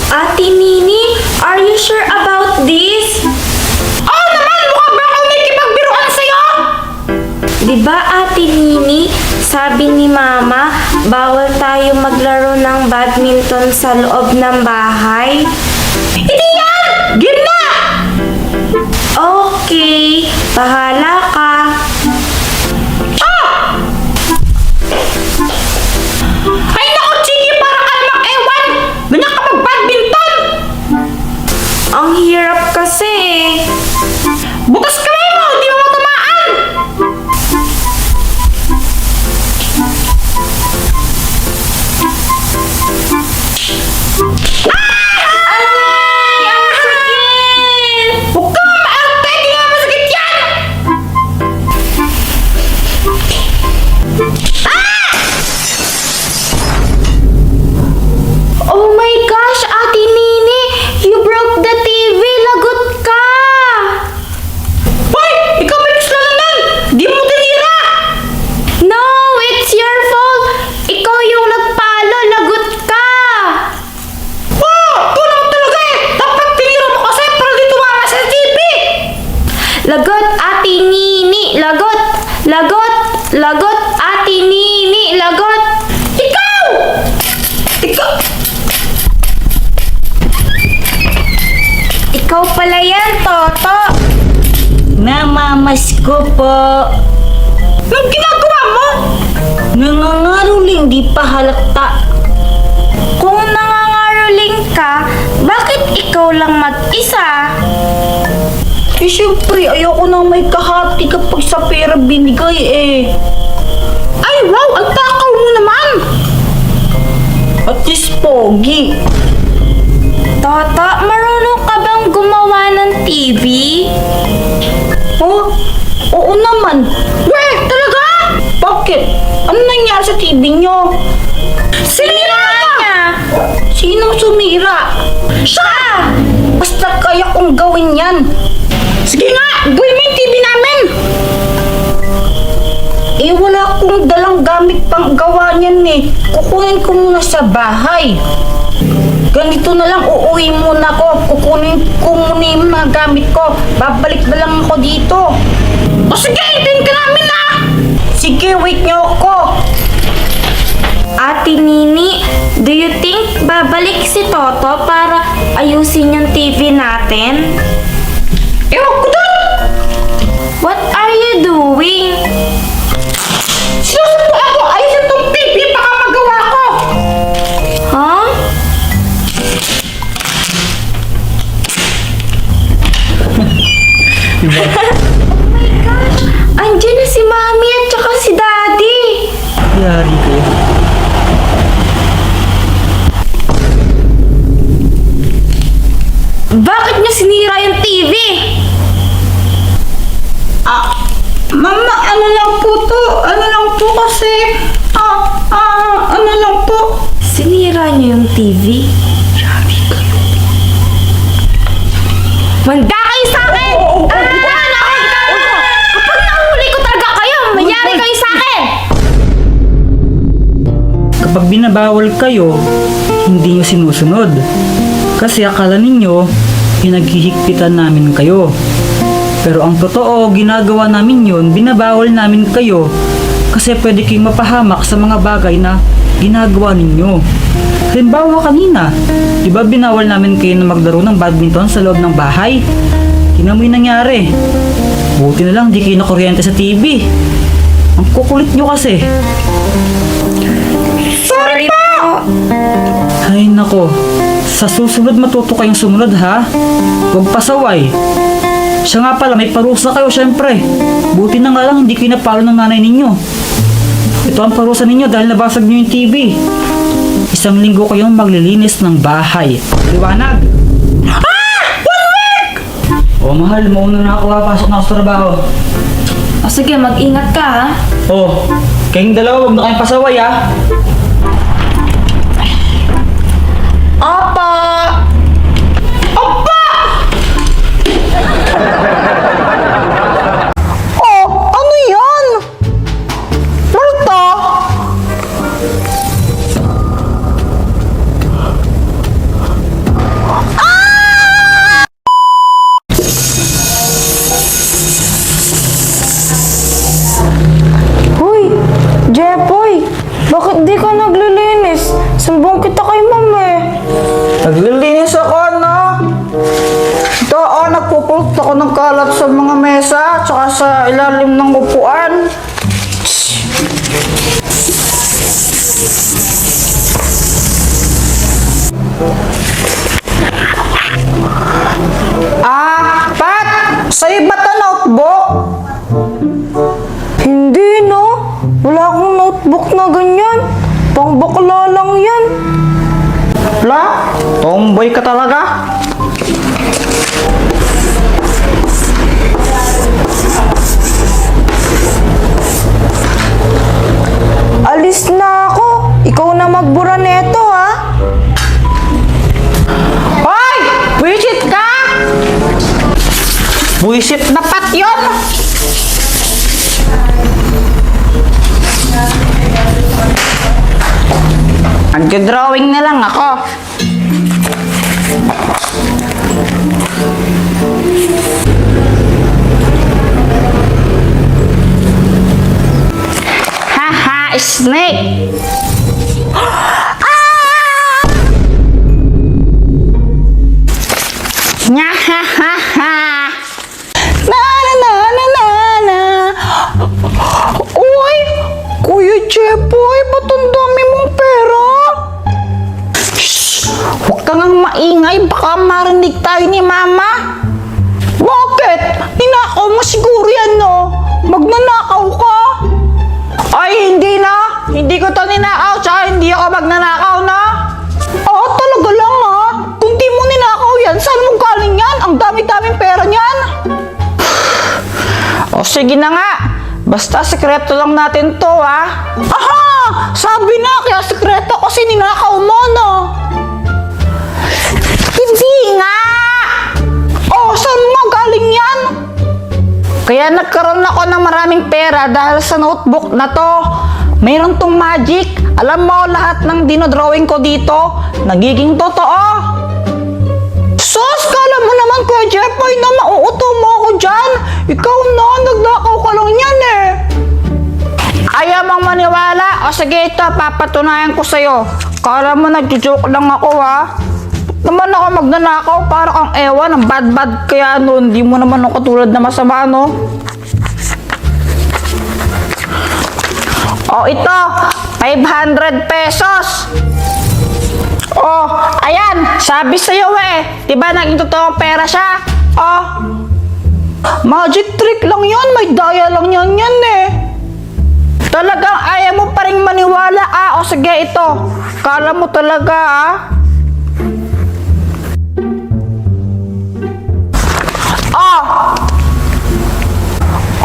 Ate Nini, are you sure about this? Oo naman! Mukha ba ako may kipagbiruan sa'yo? Diba Ate Nini, sabi ni Mama, bawal tayo maglaro ng badminton sa loob ng bahay? Hindi yan! Game na! Okay, bahala ka. Ay naku, Chiki! Para ka namang ewan! Ganyan ka mag-badminton! Ang hirap kasi eh. Bukas kamay mo! Hindi mo matamaan! Ay, ang sakit! Huwag ka maarte! Hindi nga masakit yan! Oh my gosh, Ate Nini! You broke the TV! Lagot ka! Hoy! Ikaw may kasalanan! Di mo tinira! No! It's your fault! Ikaw yung nagpalo! Lagot ka! Oh! Ito naman talaga eh! Dapat tinira mo kasi para di tumama sa TV! Lagot, Ate Nini! Lagot! Lagot! Lagot, Ate Nini! Lagot! Ikaw! Ikaw! Ikaw pala yan, Toto! Namamas ko po. Anong ginagawa mo? Nangangaruling di pa halata. Kung nangangaroling ka, bakit ikaw lang mag-isa? Eh syempre, ayoko nang may kahati kapag sa pera binigay eh. Ay wow! Ang takaw mo naman! At least pogi. Toto, marunong ka bang gumawa ng TV? Oh, oo naman. Weh! Talaga? Bakit? Ano nangyari sa TV nyo? Sinira niya! Sinong sumira? Siya! Basta kaya kong gawin yan. Sige nga! Gawin mo yung TV namin! Eh wala akong dalang gamit pang gawa niyan eh. Kukunin ko muna sa bahay. Ganito na lang, uuwi muna ako. Kukunin ko muna yung mga gamit ko. Babalik na lang ako dito. O sige! Hintayin ka namin na! Sige, wait niyo ako. Ate Nini, do you think babalik si Toto para ayusin yung TV natin? Ewan ko doon! What are you doing? Sinusupo ako! Ayusin tong TV! Baka magawa ko! Huh? Oh my gosh! Andiyan na si Mami at saka si Daddy! Yari kayo. Bakit niya sinira yung TV? Mama, ano lang po to? Ano lang po kasi? Ano lang po? Sinira niyo yung TV? Manda kayo sa akin! Kapag nahuli ko talaga kayo, mayari kayo sa akin! Kapag binabawal kayo, hindi nyo sinusunod. Kasi akala ninyo, pinaghihigpitan namin kayo. Pero ang totoo, ginagawa namin yun, binabawal namin kayo. Kasi pwede kayong mapahamak sa mga bagay na ginagawa ninyo. Halimbawa kanina, di ba binawal namin kayo na maglaro ng badminton sa loob ng bahay? Tingnan mo yung nangyari. Buti na lang di kayo nakuryente sa TV. Ang kukulit nyo kasi. Sorry po! Ay nako, sa susunod matuto kayong sumunod ha. Huwag pasaway. Siya nga pala, may parusa kayo syempre. Buti na nga lang hindi kayo napalo ng nanay ninyo. Ito ang parusa ninyo dahil nabasag nyo yung TV. 1 linggo kayong maglilinis ng bahay. Liwanag! 1 week! O mahal, mauna na ako pasok na ako sa trabaho. O sige, mag-ingat ka ha. O, kayong dalawa huwag na kayong pasaway ha. Opo! Opa! Oh, ano yan? Marta? ng kalat sa mga mesa tsaka sa ilalim ng upuan. Pat! Sa'yo ba ito notebook? Hindi no. Wala akong notebook na ganyan. Pang bakla lang yan. Wala? Tomboy ka talaga? Alis na ako. Ikaw na magbura neto ha. Hoy! Buisit ka! Buisit na pat yun! Nag-drawing na lang ako. Haha, snake! Nyahahaha! Na na na na na na! Uy! Kuya Jepoy, ba't ang dami mong pera? Shhh! Huwag ka ngang maingay, baka marinig tayo ni Mama. Bakit? Ninakaw mo siguro yan, no? Magnanakaw ka? Ay, hindi na! Hindi ko to ninakaw, tsaka hindi ako magnanakaw, na? Talaga lang, ha? Kung di mo ninakaw yan, saan mo galing yan? Ang dami-daming pera niyan! O, sige na nga. Basta sekreto lang natin to, ha? Aha! Sabi na, kaya sekreto kasi ninakaw mo, no? Hindi nga! Oh, saan mo galing yan? Kaya nagkaroon ako ng maraming pera dahil sa notebook na to. Mayroon tong magic. Alam mo, lahat ng dinodrawing ko dito, nagiging totoo. Sus, kala mo naman, Kuya Jepoy, na mauuto mo ako dyan. Ikaw na, nagnakaw ka lang yan eh. Ayaw mong maniwala? O sige, ito, papatunayan ko sa'yo. Kala mo nagjo-joke lang ako, ha? Naman ako magnanakaw, para kang ewan, ang bad-bad kaya noon. Di mo naman ako katulad na masama, no? O, ito, 500 pesos. Oh, ayan, sabi sa'yo eh. Diba naging totoong pera siya? Oh, magic trick lang yan, may daya lang yan eh. Talagang ayaw mo pa rin maniwala, o sige ito. Kala mo talaga,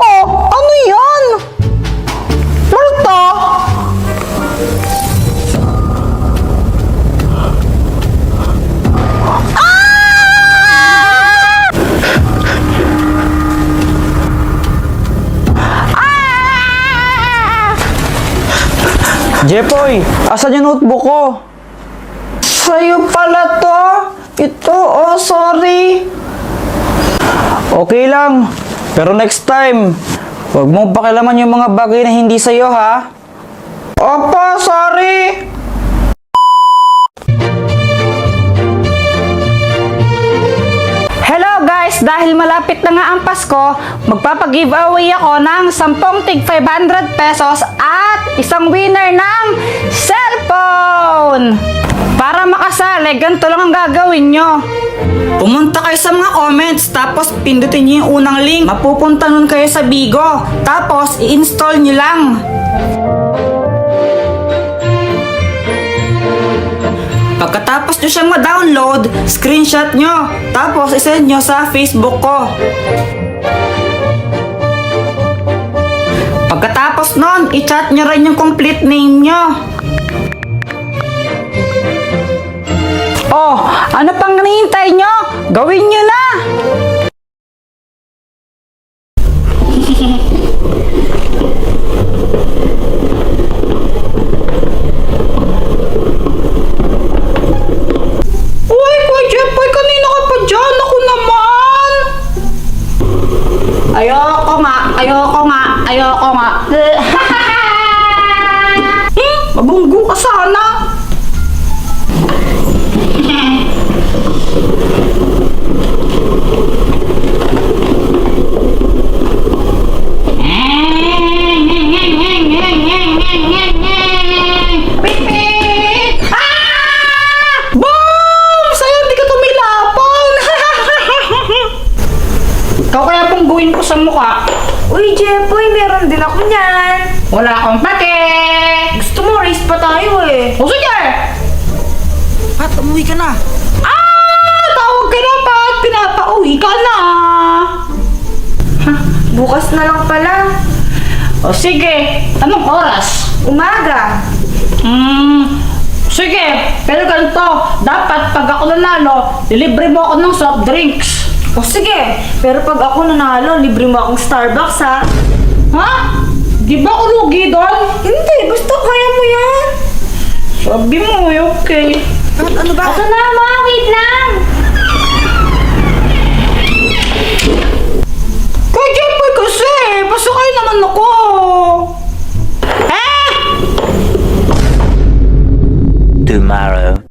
Oh, ano yan? Malta? Jepoy, asan yung notebook ko? Sa'yo pala to? Ito, sorry. Okay lang, pero next time, huwag mong pakialaman yung mga bagay na hindi sa'yo, ha? Opo, sorry. Hello guys! Dahil malapit na nga ang Pasko, magpapag-giveaway ako ng 10 tig 500 pesos at isang winner ng cellphone! Para makasali, ganito lang ang gagawin nyo. Pumunta kayo sa mga comments, tapos pindutin nyo yung unang link. Mapupunta nun kayo sa Bigo, tapos i-install nyo lang. Pagkatapos nyo siyang ma-download, screenshot nyo, tapos isend nyo sa Facebook ko. Pagkatapos nun, i-chat nyo rin yung complete name nyo. Oh, ano pang hinihintay nyo? Gawin nyo na! Uy, Kuya Jepoy, kanina ka pa dyan. Ako naman. Ayoko nga. Mabunggo ka sana. meron din ako niyan. Wala akong pake! Gusto mo, race pa tayo eh. O sige! Pat, umuwi ka na. Tawag ka na pa at pinapauwi ka na! Bukas na lang pala. O sige, anong oras? Umaga. Sige, pero ganito, dapat pag ako nanalo, ilibre mo ako ng soft drinks. O sige, pero pag ako nanalo, libre mo akong Starbucks ha. Ha? Di ba ako lugi doon? Hindi, basta kaya mo yan. Sabi mo, okay. Pat, ano ba? Ito na ma, wait lang. Kaya Jeffoy kasi, pasakay naman ako. Tomorrow.